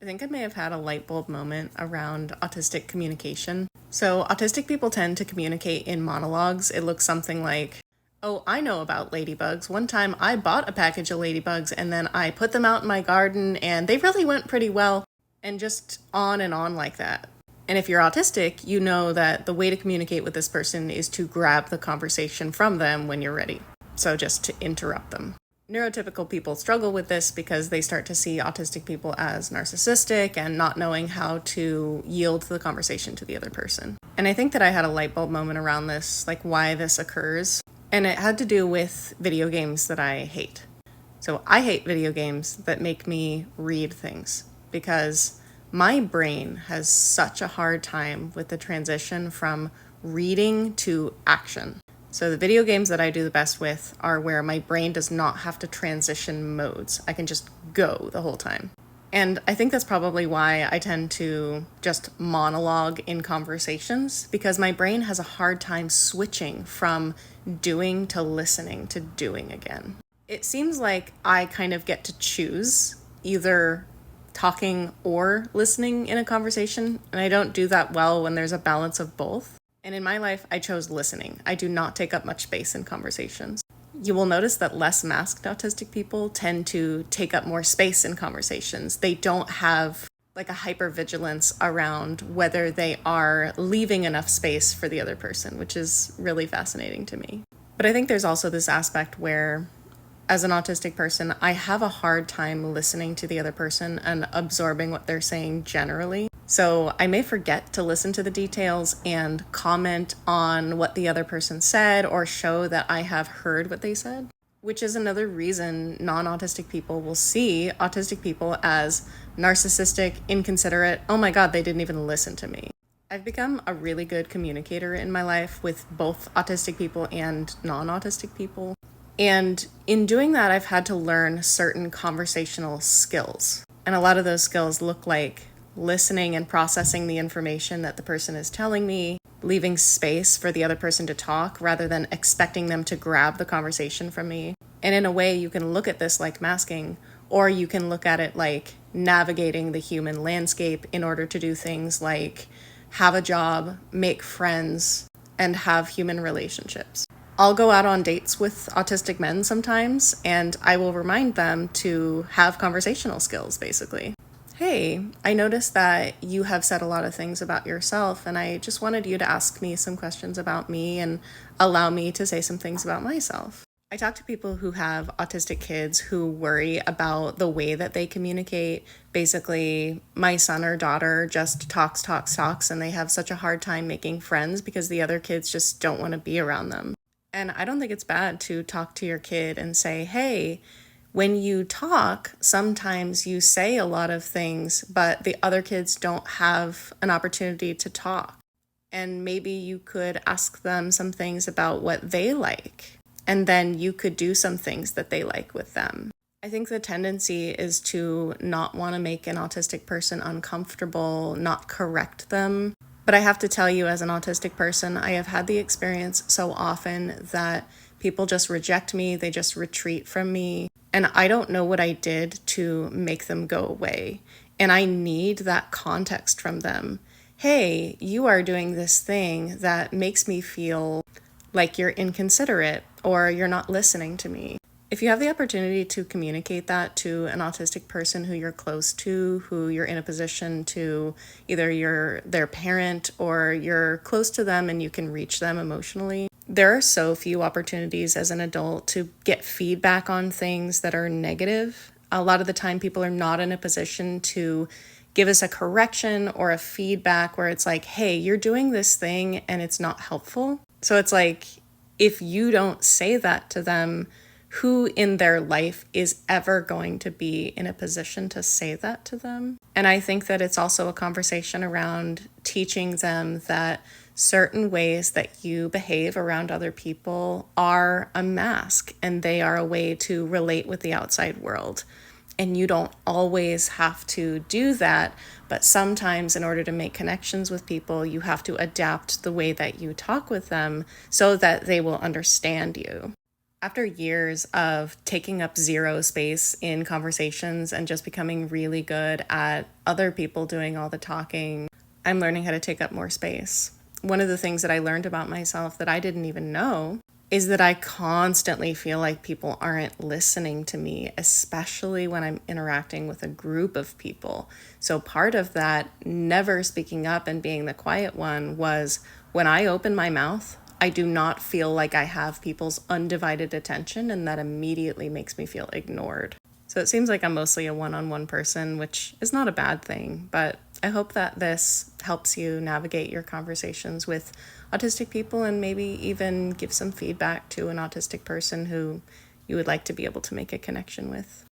I think I may have had a light bulb moment around autistic communication. So, autistic people tend to communicate in monologues. It looks something like, oh, I know about ladybugs. One time I bought a package of ladybugs and then I put them out in my garden and they really went pretty well. And just on and on like that. And if you're autistic, you know that the way to communicate with this person is to grab the conversation from them when you're ready. So, just to interrupt them. Neurotypical people struggle with this because they start to see autistic people as narcissistic and not knowing how to yield the conversation to the other person. And I think that I had a light bulb moment around this, like why this occurs. And it had to do with video games that I hate. So I hate video games that make me read things because my brain has such a hard time with the transition from reading to action. So the video games that I do the best with are where my brain does not have to transition modes. I can just go the whole time. And I think that's probably why I tend to just monologue in conversations, because my brain has a hard time switching from doing to listening to doing again. It seems like I kind of get to choose either talking or listening in a conversation, and I don't do that well when there's a balance of both. And in my life, I chose listening. I do not take up much space in conversations. You will notice that less masked autistic people tend to take up more space in conversations. They don't have like a hypervigilance around whether they are leaving enough space for the other person, which is really fascinating to me. But I think there's also this aspect where, as an autistic person, I have a hard time listening to the other person and absorbing what they're saying generally. So I may forget to listen to the details and comment on what the other person said or show that I have heard what they said, which is another reason non-autistic people will see autistic people as narcissistic, inconsiderate. Oh my God, they didn't even listen to me. I've become a really good communicator in my life with both autistic people and non-autistic people. And in doing that, I've had to learn certain conversational skills. And a lot of those skills look like listening and processing the information that the person is telling me, leaving space for the other person to talk rather than expecting them to grab the conversation from me. And in a way, you can look at this like masking, or you can look at it like navigating the human landscape in order to do things like have a job, make friends, and have human relationships. I'll go out on dates with autistic men sometimes, and I will remind them to have conversational skills, basically. Hey, I noticed that you have said a lot of things about yourself, and I just wanted you to ask me some questions about me and allow me to say some things about myself. I talk to people who have autistic kids who worry about the way that they communicate. Basically, my son or daughter just talks, and they have such a hard time making friends because the other kids just don't want to be around them. And I don't think it's bad to talk to your kid and say, hey, when you talk, sometimes you say a lot of things, but the other kids don't have an opportunity to talk. And maybe you could ask them some things about what they like, and then you could do some things that they like with them. I think the tendency is to not want to make an autistic person uncomfortable, not correct them. But I have to tell you, as an autistic person, I have had the experience so often that people just reject me, they just retreat from me, and I don't know what I did to make them go away. And I need that context from them. Hey, you are doing this thing that makes me feel like you're inconsiderate or you're not listening to me. If you have the opportunity to communicate that to an autistic person who you're close to, who you're in a position to, either you're their parent or you're close to them and you can reach them emotionally, there are so few opportunities as an adult to get feedback on things that are negative. A lot of the time, people are not in a position to give us a correction or a feedback where it's like, hey, you're doing this thing and it's not helpful. So it's like, if you don't say that to them, who in their life is ever going to be in a position to say that to them? And I think that it's also a conversation around teaching them that certain ways that you behave around other people are a mask and they are a way to relate with the outside world. And you don't always have to do that, but sometimes in order to make connections with people, you have to adapt the way that you talk with them so that they will understand you. After years of taking up zero space in conversations and just becoming really good at other people doing all the talking, I'm learning how to take up more space. One of the things that I learned about myself that I didn't even know is that I constantly feel like people aren't listening to me, especially when I'm interacting with a group of people. So part of that never speaking up and being the quiet one was when I open my mouth, I do not feel like I have people's undivided attention, and that immediately makes me feel ignored. So it seems like I'm mostly a one-on-one person, which is not a bad thing, but I hope that this helps you navigate your conversations with autistic people and maybe even give some feedback to an autistic person who you would like to be able to make a connection with.